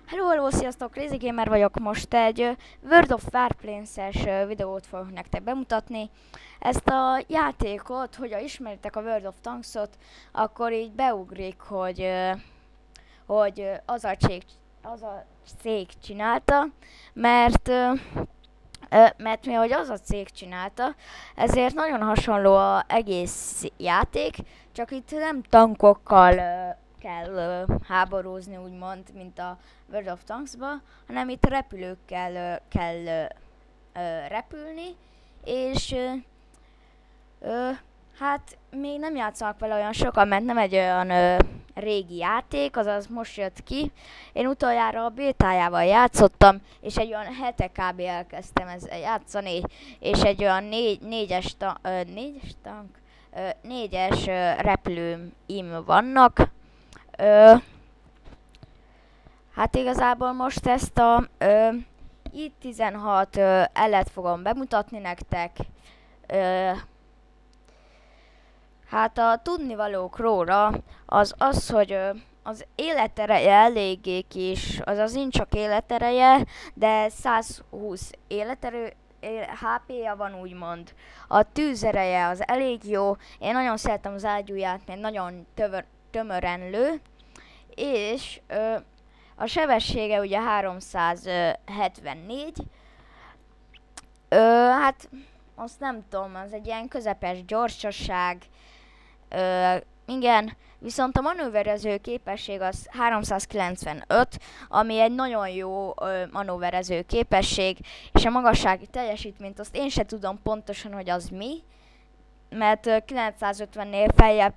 Hello, sziasztok, Crazy Gamer vagyok. Most egy World of Warplanes-es videót fogok nektek bemutatni. Ezt a játékot, hogyha ismeritek a World of Tanks-ot, akkor így beugrik, hogy az a cég csinálta, mert mert mivel az a cég csinálta, ezért nagyon hasonló az egész játék, csak itt nem tankokkal kell háborúzni, úgymond, mint a World of Tanks-ba, hanem itt repülőkkel kell repülni, és hát még nem játszanak vele olyan sokan, mert nem egy olyan régi játék, azaz most jött ki. Én utoljára a bétájával játszottam, és egy olyan hete kb. Elkezdtem ezzel játszani, és egy olyan négyes repülőim vannak. Hát igazából most ezt a I-16 elet fogom bemutatni nektek. Hát a tudnivalók róla az, hogy az életereje eléggé kis, azaz nincs csak életereje, de 120 HP-ja van, úgymond. A tűzereje az elég jó, én nagyon szeretem az ágyúját, mert nagyon tömören lő, és a sebessége ugye 374, hát azt nem tudom, az egy ilyen közepes gyorsaság, igen, viszont a manőverező képesség az 395, ami egy nagyon jó manőverező képesség, és a magassági teljesítményt azt én se tudom pontosan, hogy az mi, mert 950-nél feljebb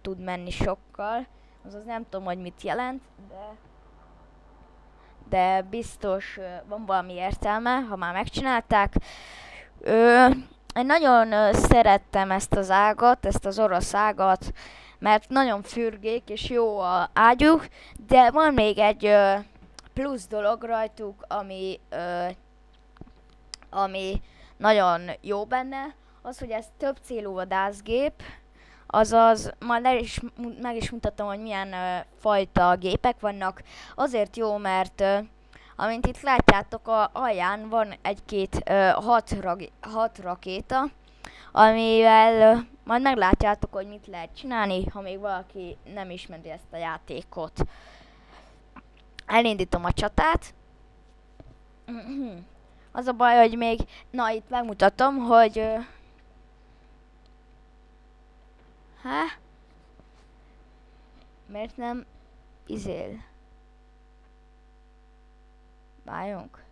tud menni sokkal, azaz nem tudom, hogy mit jelent, de biztos van valami értelme, ha már megcsinálták. Én nagyon szerettem ezt az ágat, ezt az orosz ágat, mert nagyon fürgék és jó a ágyuk, de van még egy plusz dolog rajtuk, ami nagyon jó benne, az, hogy ez több célú vadászgép, azaz majd meg is mutatom, hogy milyen fajta gépek vannak. Azért jó, mert amint itt látjátok, a alján van egy-két hat rakéta, amivel majd meglátjátok, hogy mit lehet csinálni, ha még valaki nem ismeri ezt a játékot. Elindítom a csatát. Az a baj, hogy még, na itt megmutatom, hogy miért nem izél? Várjunk.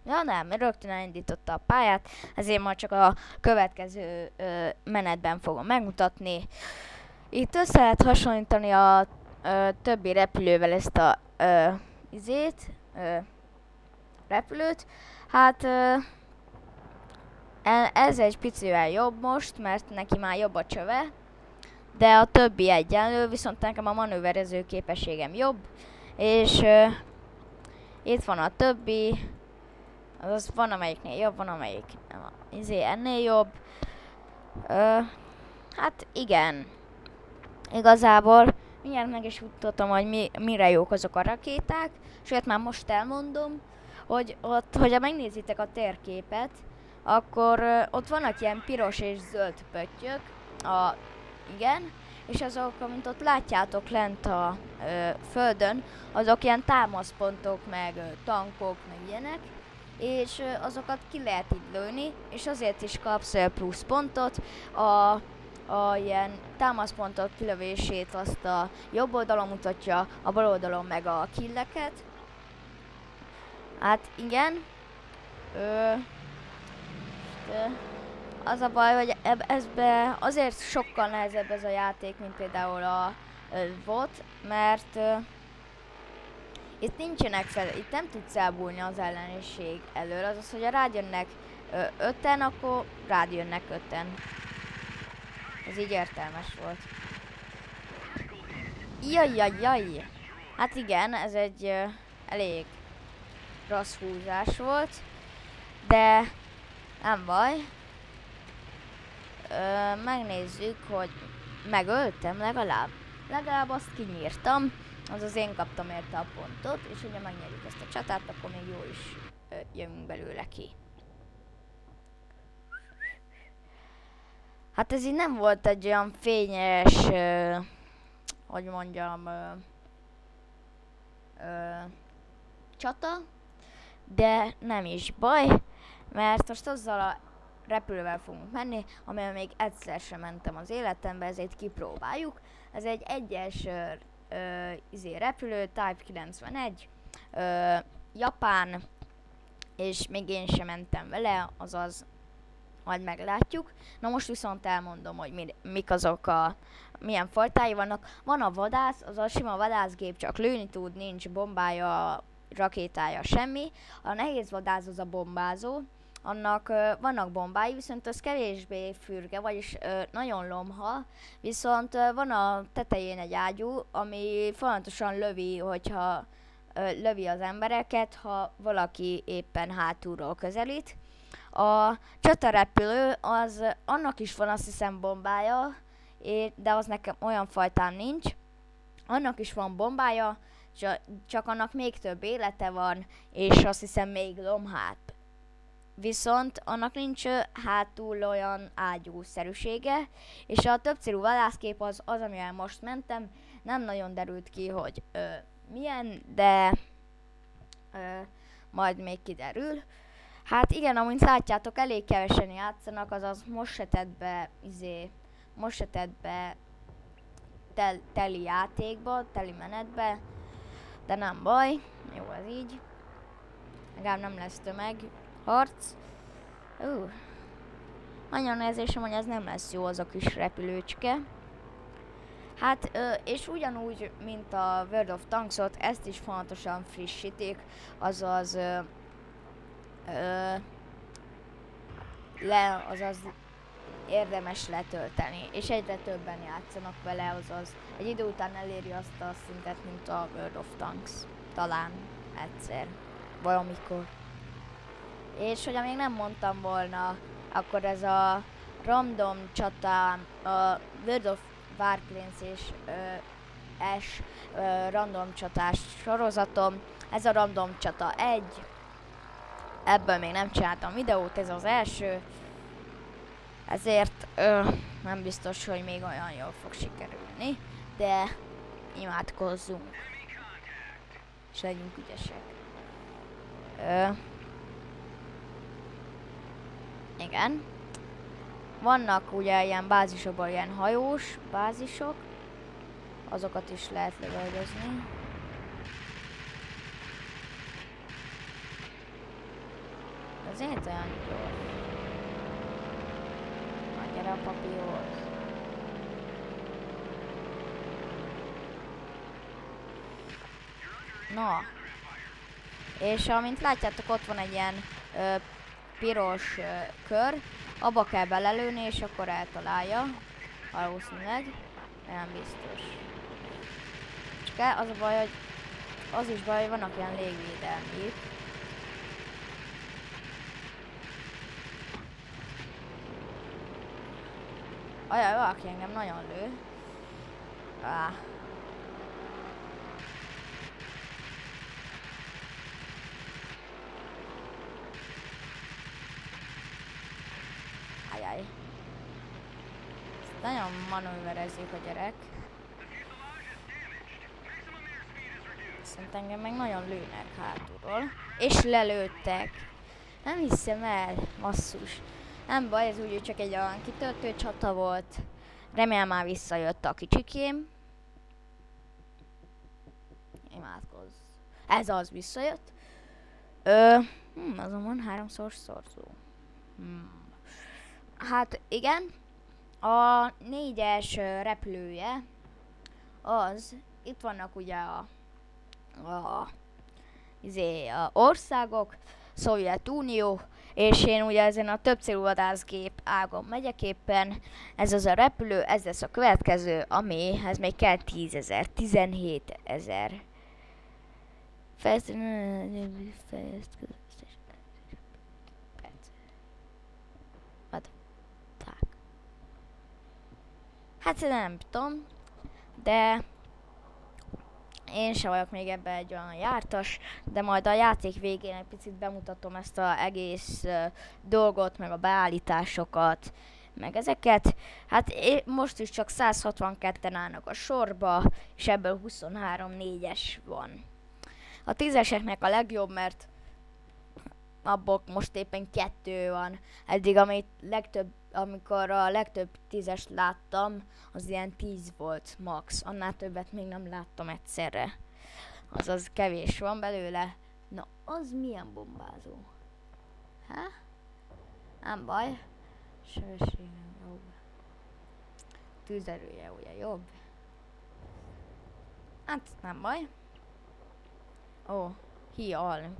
Ja nem, rögtön elindította a pályát, ezért majd csak a következő menetben fogom megmutatni. Itt össze lehet hasonlítani a többi repülővel ezt a repülőt. Hát ez egy picivel jobb most, mert neki már jobb a csöve, de a többi egyenlő, viszont nekem a manőverező képességem jobb, és itt van a többi, azaz van amelyiknél jobb, van amelyik ennél jobb. Hát igen, igazából mindjárt meg is mutatom, hogy mire jók azok a rakéták, sőt már most elmondom, hogy ott, hogyha megnézitek a térképet, akkor ott vannak ilyen piros és zöld pöttyök, igen, és azok, amint ott látjátok lent a földön, azok ilyen támaszpontok, meg tankok, meg ilyenek, és azokat ki lehet így lőni, és azért is kapsz plusz pontot. A ilyen támaszpontok kilövését azt a jobb oldalon mutatja, a bal oldalon meg a killeket. Hát igen. Az a baj, hogy ezbe azért sokkal nehezebb ez a játék, mint például a volt, mert itt nincsenek itt nem tudsz elbújni az elleniség elől, azaz, hogy rád jönnek öten, akkor rád jönnek öten. Ez így értelmes volt. Jaj. Hát igen, ez egy elég rossz húzás volt, de nem baj. Megnézzük, hogy megöltem legalább. Legalább azt kinyírtam. azaz én kaptam érte a pontot, és hogyha megnyerjük ezt a csatát, akkor még jó is jövünk belőle ki. Hát ez így nem volt egy olyan fényes, hogy mondjam, csata, de nem is baj, mert most azzal a repülővel fogunk menni, amivel még egyszer sem mentem az életemben, ezért kipróbáljuk. Ez egy egyes repülő, Type 91, japán, és még én sem mentem vele, azaz majd meglátjuk. Na most viszont elmondom, hogy mik azok milyen fajtái vannak. Van a vadász, az a sima vadászgép, csak lőni tud, nincs bombája, rakétája, semmi. A nehéz vadász az a bombázó, annak vannak bombái, viszont az kevésbé fürge, vagyis nagyon lomha, viszont van a tetején egy ágyú, ami folyamatosan lövi, hogyha lövi az embereket, ha valaki éppen hátulról közelít. A csatarepülő, az annak is van, azt hiszem, bombája, de az nekem olyan fajtán nincs. Annak is van bombája, csak annak még több élete van, és azt hiszem még lomhát. Viszont annak nincs hátul olyan ágyúszerűsége, és a többcélú vadászkép az, amivel most mentem, nem nagyon derült ki, hogy milyen, de majd még kiderül. Hát igen, amint látjátok, elég kevesen játszanak, azaz most se tett be teli játékba, teli menetbe, de nem baj, jó ez így. Legalább nem lesz tömegharc. Nagyon érzésem, hogy ez nem lesz jó, az a kis repülőcske. Hát, és ugyanúgy, mint a World of Tanksot, ezt is fontosan frissítik, azaz érdemes letölteni, és egyre többen játszanak vele, azaz egy idő után eléri azt a szintet, mint a World of Tanks, talán egyszer, valamikor. És hogyha még nem mondtam volna, akkor ez a random csata, a World of Warplanes és S random csatás sorozatom, ez a random csata 1, ebből még nem csináltam videót, ez az első, ezért nem biztos, hogy még olyan jól fog sikerülni, de imádkozzunk, és legyünk ügyesek. Igen. Vannak ugye ilyen bázisokban ilyen hajós bázisok, azokat is lehet lövöldözni. Azért olyan gyors. Na, gyere a papírhoz. Na. És amint látjátok, ott van egy ilyen piros kör. Abba kell belelőni, és akkor eltalálja. Valószínűleg. Nem biztos. Csak az a baj, hogy az is baj, hogy vannak ilyen légvédelmi. Ajaj, valaki engem nagyon lő. Ajaj. Ezt nagyon manőverezik a gyerek. Viszont engem meg nagyon lőnek hátulról. És lelőttek. Nem hiszem el, basszus. Nem baj, ez úgy csak egy olyan kitöltő csata volt. Remélem már visszajött a kicsikém. Imádkozz. Ez az visszajött. Azon van 3-szoros szorzó. Hát igen. A 4-es repülője az, itt vannak ugye a országok, Szovjetunió, és én ugye ezen a többcélú vadászgép ágon megyek éppen, ez az a repülő, ez lesz a következő, amihez még kell 10 000, 17 000. Hát nem tudom, de Én sem vagyok még ebben egy olyan jártas, de majd a játék végén egy picit bemutatom ezt az egész dolgot, meg a beállításokat, meg ezeket. Hát most is csak 162-en állnak a sorba, és ebből 23 4-es van. A 10-eseknek a legjobb, mert abból most éppen 2 van. Eddig, amikor a legtöbb 10-est láttam, az ilyen 10 volt max. Annál többet még nem láttam egyszerre. Azaz kevés van belőle. Na, az milyen bombázó? Há? Nem baj. Sebességem jobb. Tűzerője ugye jobb. Hát nem baj. Ó, hial.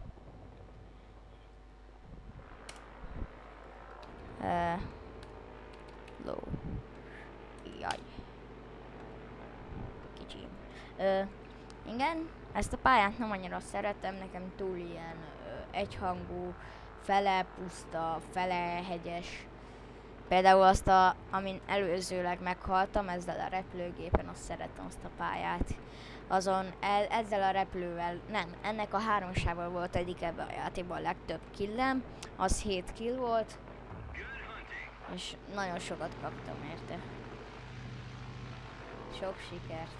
Low. Jaj. Kicsi. Igen, ezt a pályát nem annyira szeretem, nekem túl ilyen egyhangú, fele puszta, fele hegyes. Például azt amin előzőleg meghaltam, ezzel a repülőgépen, azt szeretem azt a pályát. Azon ezzel a repülővel, nem, ennek a 3-sával volt egyik ebben a játékban a legtöbb killem, az 7 kill volt, és nagyon sokat kaptam érte. Sok sikert.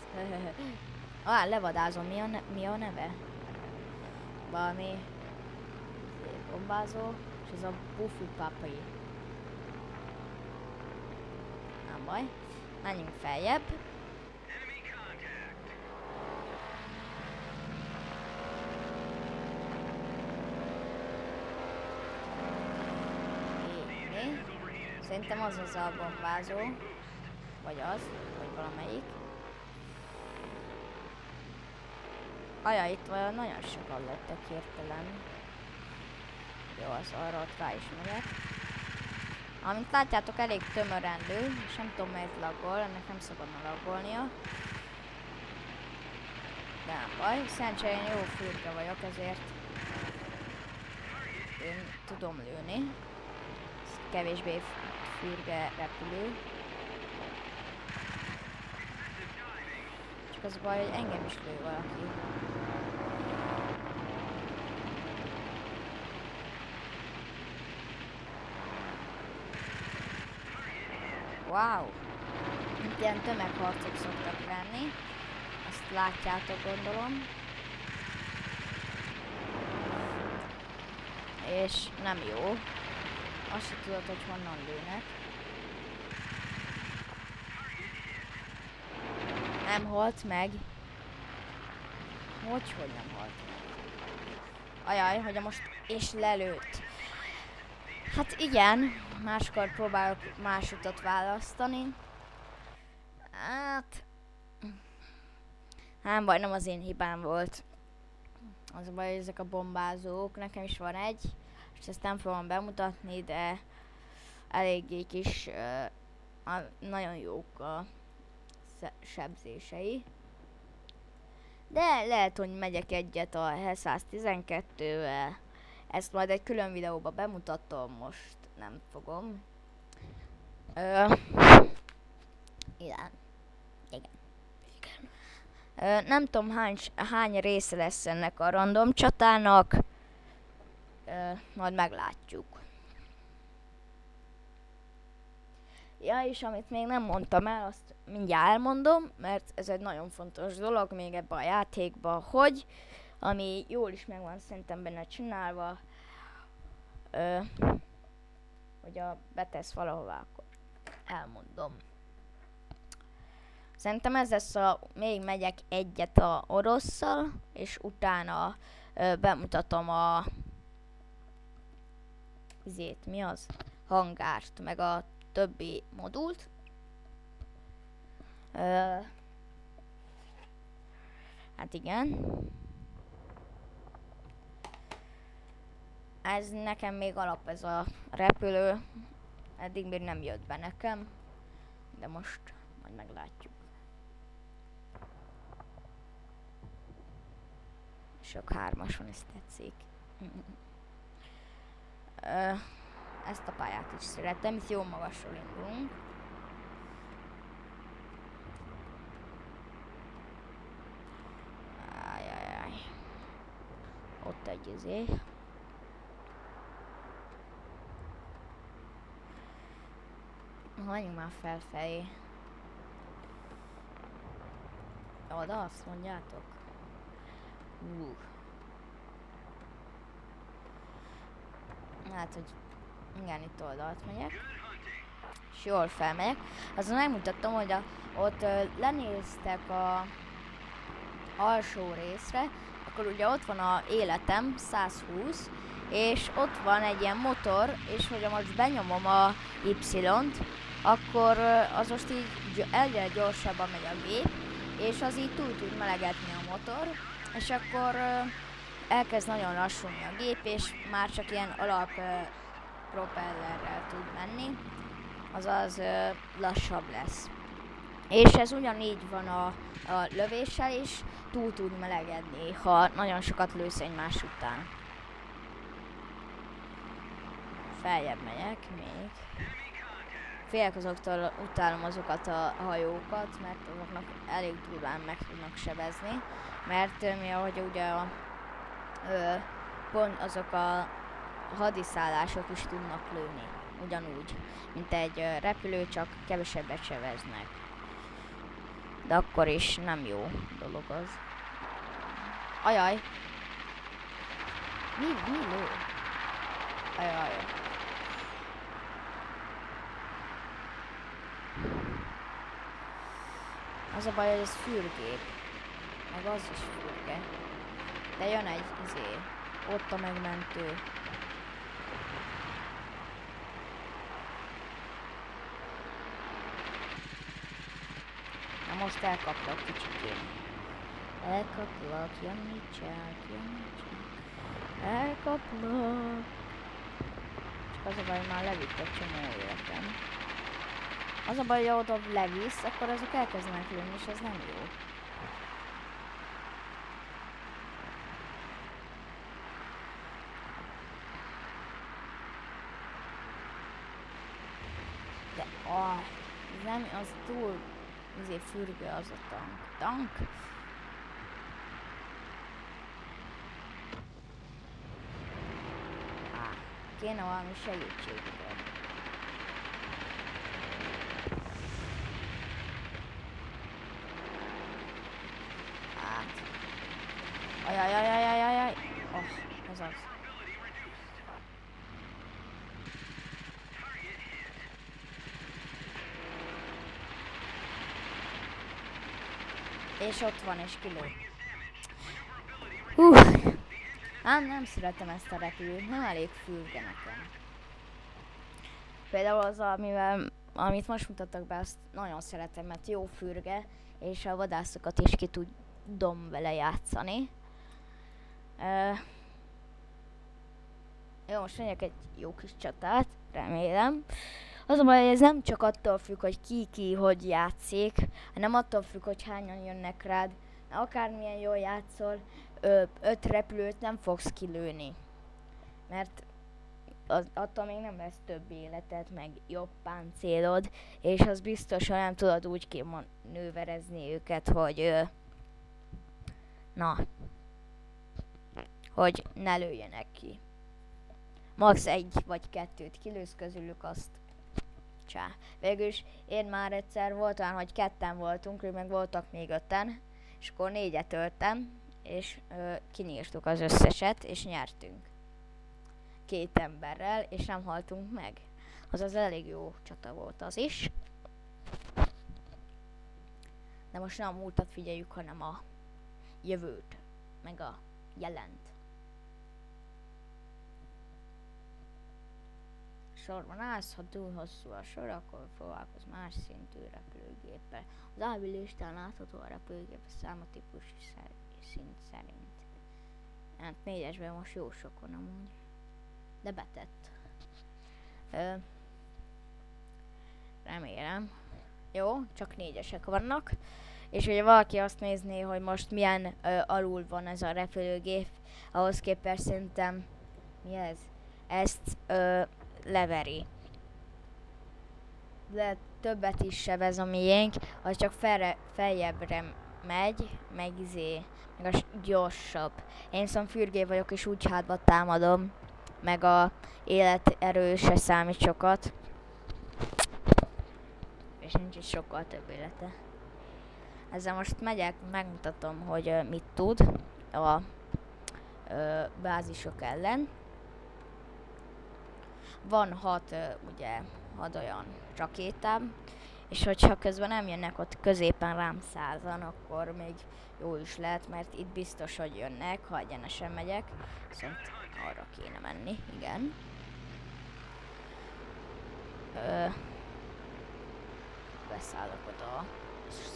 Levadázom, mi a neve? Valami bombázó, és ez a Buffy Papi. Nem baj. Menjünk feljebb. Szerintem az a bombázó. Vagy az, vagy valamelyik. Ajaj, itt olyan nagyon sokan lettek hirtelen. Jó, az arra ott rá is megyek. Amint látjátok, elég tömören lő, és nem tudom miért laggol, ennek nem szabadna laggolnia. De nem baj, szerencsére én jó fürge vagyok, ezért én tudom lőni. Ez kevésbé fürge repülő. Csak az baj, hogy engem is lő valaki. Wow! Itt ilyen tömegharcok szoktak lenni. Azt látjátok, gondolom. És nem jó. Azt sem tudod, hogy honnan lőnek. Nem halt meg. Hogy nem halt meg? Ajaj, hogy most és lelőtt. Hát igen, máskor próbálok más utat választani. Hát... nem baj, nem az én hibám volt. Az a baj, hogy ezek a bombázók, nekem is van egy, és ezt nem fogom bemutatni, de eléggé kis, nagyon jók a sebzései. De lehet, hogy megyek egyet a 112-vel. Ezt majd egy külön videóba bemutatom, most nem fogom. Igen. Nem tudom hány része lesz ennek a random csatának. Majd meglátjuk. Ja, és amit még nem mondtam el, azt mindjárt elmondom, mert ez egy nagyon fontos dolog még ebben a játékban, hogy ami jól is meg van szerintem benne csinálva, hogy betesz valahová, akkor elmondom. Szerintem ez lesz még megyek egyet a orosszal, és utána bemutatom mi az? Hangárt, meg a többi modult. Hát igen. Ez nekem még alap, ez a repülő. Eddig még nem jött be nekem, de most majd meglátjuk. Sok 3-as van, ezt tetszik. Ezt a pályát is szeretem, itt jó magasról indulunk. Ott egy izé. Menjünk már felfelé. Oda azt mondjátok? Hát, hogy igen, itt oldalt megyek. És jól felmegyek. Azon megmutattam, hogy ott lenéztek a alsó részre, akkor ugye ott van a életem 120, és ott van egy ilyen motor, és hogyha most benyomom a Y-t, akkor az most így egyre gyorsabban megy a gép, és az így túl tud melegedni a motor, és akkor elkezd nagyon lassulni a gép, és már csak ilyen alap propellerrel tud menni, azaz lassabb lesz. És ez ugyanígy van a lövéssel is, túl tud melegedni, ha nagyon sokat lősz egymás után. Feljebb megyek még. Félek azoktól, utálom azokat a hajókat, mert azoknak elég durván meg tudnak sebezni. Mert mi ahogy ugye pont azok a hadiszállások is tudnak lőni. Ugyanúgy, mint egy repülő, csak kevesebbet sebeznek. De akkor is nem jó dolog az. Ajaj! Mi lő? Ajaj. Az a baj, hogy ez fürgép. Meg az is fürge. De jön egy izé. Ott a megmentő. Na most elkaplak kicsikén. Elkaplak, Janicsák. Elkaplak. Csak az a baj, már levitt egy csomó életem. Az a baj, hogy oda levisz, akkor azok elkezdenek lőni, és ez nem jó. De ez nem, az túl azért fürgő az a tank. Tank? Kéne valami segítségre. Ajajajajajajaj. Ez az. És ott van, és kilő. Nem szeretem ezt a repülőt, nem elég fürge nekem. Például az, amit most mutattak be, azt nagyon szeretem, mert jó fürge, és a vadászokat is ki tudom vele játszani. Jó, most megyek egy jó kis csatát, remélem. Az a baj, hogy ez nem csak attól függ, hogy ki hogy játszik, hanem attól függ, hogy hányan jönnek rád. Akármilyen jól játszol, 5 repülőt nem fogsz kilőni. Mert attól még nem lesz több életed, meg jobb páncélod, és az biztos, hogy nem tudod úgy kimanőverezni őket, hogy hogy ne lőjenek ki. Max 1 vagy 2 kilősz közülük, azt csá. Végülis én már egyszer volt olyan, hogy 2-en voltunk, meg voltak még 5-en, és akkor 4-et öltem, és kinyírtuk az összeset, és nyertünk. 2 emberrel, és nem haltunk meg. Azaz elég jó csata volt az is. De most nem a múltat figyeljük, hanem a jövőt, meg a jelent. Sorban állsz, ha túl hosszú a sor, akkor foglalkozz más szintű repülőgéppel. Az alvi listán látható a repülőgép száma típus szint szerint. Hát 4-esben most jó sokon amúgy. De betett. Remélem. Jó, csak 4-esek vannak. És ugye valaki azt nézné, hogy most milyen alul van ez a repülőgép, ahhoz képest szerintem mi ez? Ezt leveri. De többet is sebez a miénk, az csak feljebbre megy, meg a gyorsabb. Én viszont fürgé vagyok, és úgy hátba támadom, meg a életerő se számít sokat. És nincs is sokkal több élete. Ezzel most megyek, megmutatom, hogy mit tud a bázisok ellen. Van 6 olyan rakétám, és hogyha közben nem jönnek ott középen rám 100-an, akkor még jó is lehet, mert itt biztos, hogy jönnek, ha egyenesen megyek. Viszont arra kéne menni, igen. Beszállok oda a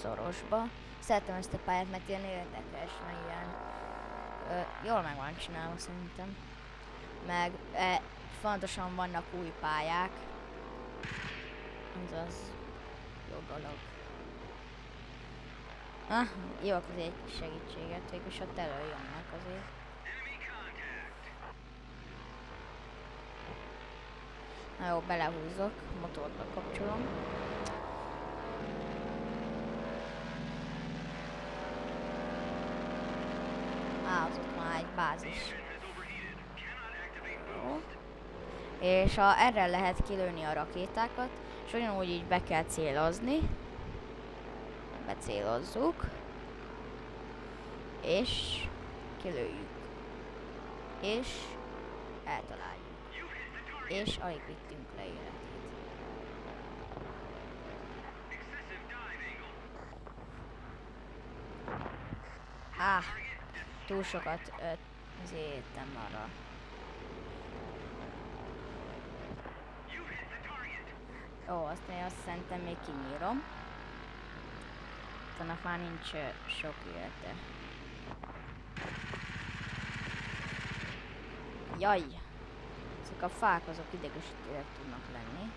szorosba. Szeretem ezt a pályát, mert ilyen érdekes, meg ilyen jól meg van csinálva szerintem. Meg fontosan vannak új pályák. Ez az jó dolog. Jó, akkor egy kis segítséget, végülis ott előjönnek azért. Na jó, belehúzok, motort bekapcsolom. Az ott már egy bázis. Jó. És erre lehet kilőni a rakétákat, és ugyanúgy így be kell célozni. Becélozzuk. És kilőjük. És eltaláljuk. És alig vittünk le életét. Túl sokat értem arra. Ó, azt szerintem még kinyírom. Annak már nincs sok élete. Jaj! Ezek a fák azok idegesítőek tudnak lenni.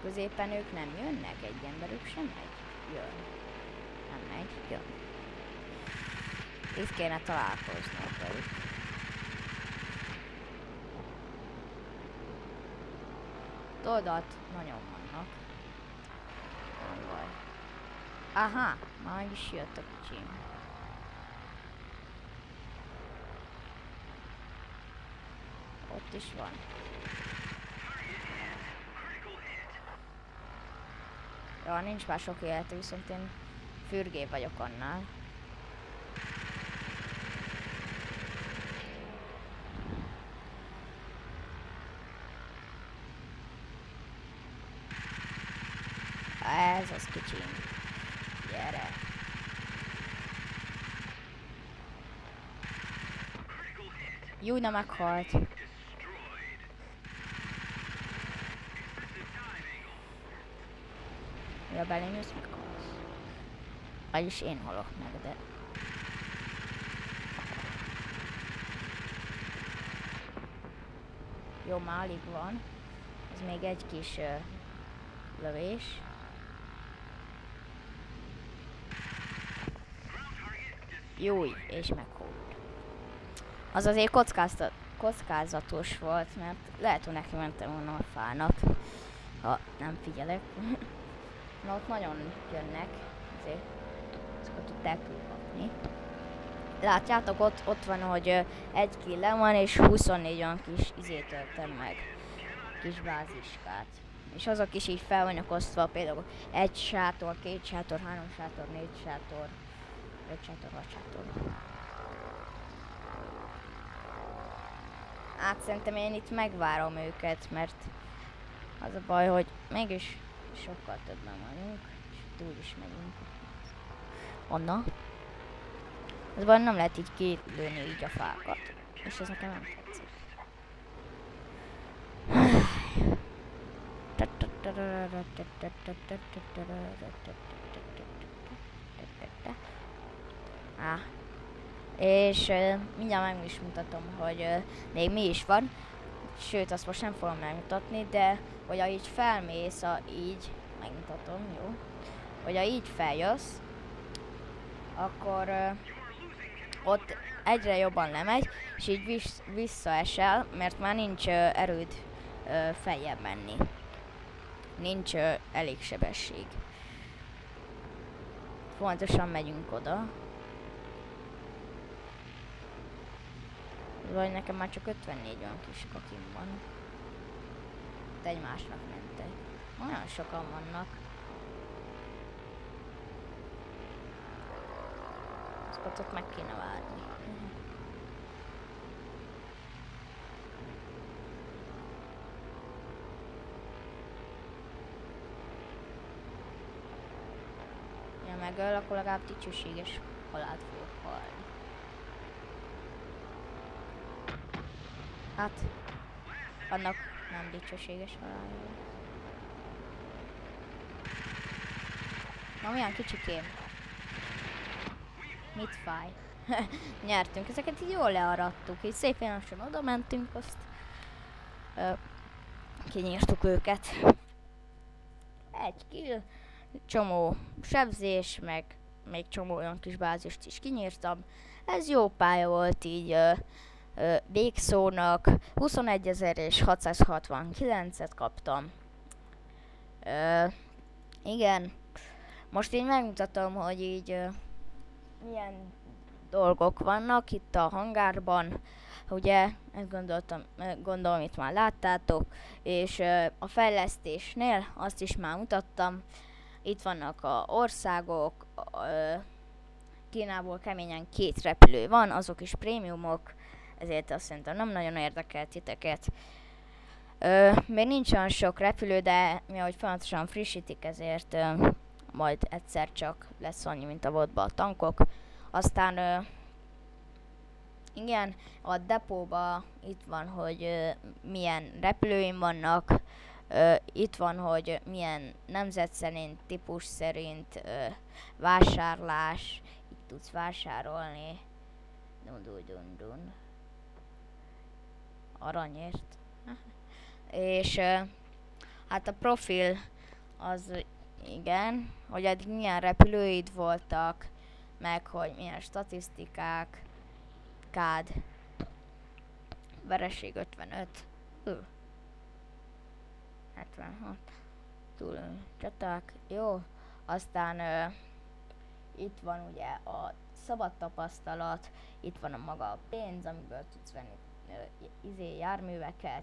Középen ők nem jönnek, egy emberük sem megy. Jön. Nem megy, jön. Itt kéne találkoznunk velük. Oldalt nagyon vannak. Nem baj. Aha, már meg is jött a kicsim. Ott is van. Ja, nincs már sok élete, viszont én fürgé vagyok annál. Ez az kicsim. Gyere. Jó, nem meghalt. Ja, belém jössz, meghalsz. Vagyis én halok meg, de... Jó, már alig van. Ez még egy kis lövés. Jó, és meghalt. Az azért kockázatos volt, mert lehet, hogy neki mentem volna a fának, ha nem figyelek. Na, ott nagyon jönnek, azért ezeket ott el kell kapni. Látjátok, ott van, hogy egy killem van, és 24 olyan kis izét töltem meg. Kis báziskát. És azok is így fel vannak osztva, például 1 sátor, 2 sátor, 3 sátor, 4 sátor, 5 sátor, 6 sátor. Hát szerintem én itt megvárom őket, mert az a baj, hogy mégis sokkal többen vagyunk, és túl is megyünk. Onnan. Az baj, nem lehet így kilőni így a fákat, és ez nekem nem tetszik. És mindjárt meg is mutatom, hogy még mi is van. Sőt, azt most nem fogom megmutatni, de hogyha így felmész, így megmutatom, jó? Hogyha így feljössz, akkor ott egyre jobban lemegy, és így visszaesel, mert már nincs erőd feljebb menni. Nincs elég sebesség. Fontosan megyünk oda. Vagy nekem már csak 54 olyan kis kakim van. De egymásnak mentek. Olyan sokan vannak. Azt ott meg kéne várni. Ja, megöl, akkor legalább dicsőséges halált fogok halni. Hát, annak nem dicsőséges halálja. Na, milyen kicsikém. Mit fáj? Nyertünk, ezeket így jól learadtuk, így szépen lassan oda mentünk, azt kinyírtuk őket. Egy kill, csomó sebzés, meg még csomó olyan kis bázist is kinyírtam. Ez jó pálya volt így végszónak, 21.000 és 669-et kaptam. Igen, most így megmutatom, hogy így milyen dolgok vannak itt a hangárban. Ugye, ezt gondolom itt már láttátok, és a fejlesztésnél azt is már mutattam. Itt vannak a országok, Kínából keményen 2 repülő van, azok is prémiumok, ezért azt szerintem nem nagyon érdekel titeket. Még nincs olyan sok repülő, de mihogy folyamatosan frissítik, ezért majd egyszer csak lesz annyi, mint a botban a tankok. Aztán igen, a depóba itt van, hogy milyen repülőim vannak, itt van, hogy milyen nemzet szerint, típus szerint, vásárlás, itt tudsz vásárolni, dun. Aranyért. És hát a profil az igen, hogy eddig milyen repülőid voltak, meg hogy milyen statisztikák, kád, vereség 55, 76, túl csaták, jó, aztán itt van ugye a szabad tapasztalat, itt van a maga a pénz, amiből tudsz venni járműveket,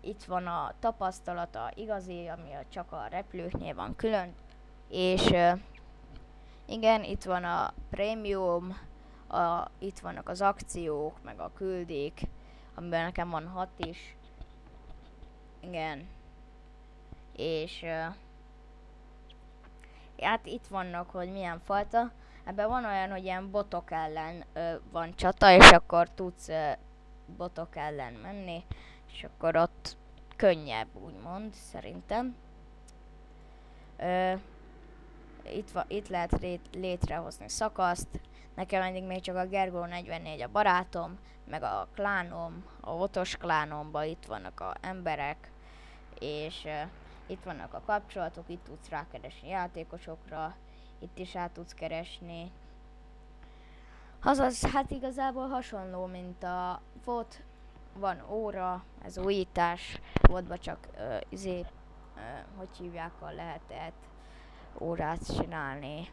itt van a tapasztalata igazi, ami csak a repülőknél van külön, és igen, itt van a prémium, itt vannak az akciók, meg a küldék, amiben nekem van 6 is. Igen. És hát itt vannak, hogy milyen fajta. Ebben van olyan, hogy ilyen botok ellen van csata, és akkor tudsz botok ellen menni, és akkor ott könnyebb, úgymond, szerintem. Itt lehet létrehozni szakaszt. Nekem eddig még csak a Gergó 44 a barátom, meg a klánom, a Otos klánomban itt vannak az emberek, és itt vannak a kapcsolatok, itt tudsz rákeresni játékosokra, itt is rá tudsz keresni. Azaz, hát igazából hasonló, mint a volt, van óra, ez újítás, voltban csak hogy hívják, lehetett órát csinálni.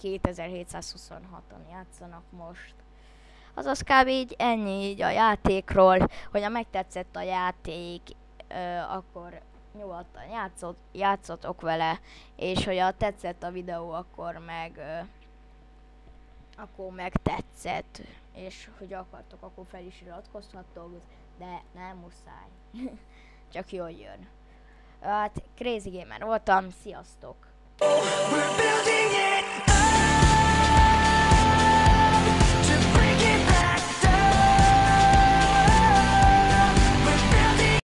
2726-on játszanak most. Azaz kb. Így ennyi így a játékról, hogyha megtetszett a játék, akkor nyugodtan játszotok vele, és hogyha tetszett a videó, akkor meg tetszett, és hogy akartok, akkor fel is iratkozhattok, de nem muszáj. Csak jól jön. Hát Crazy Gamer voltam, sziasztok! We're building it up.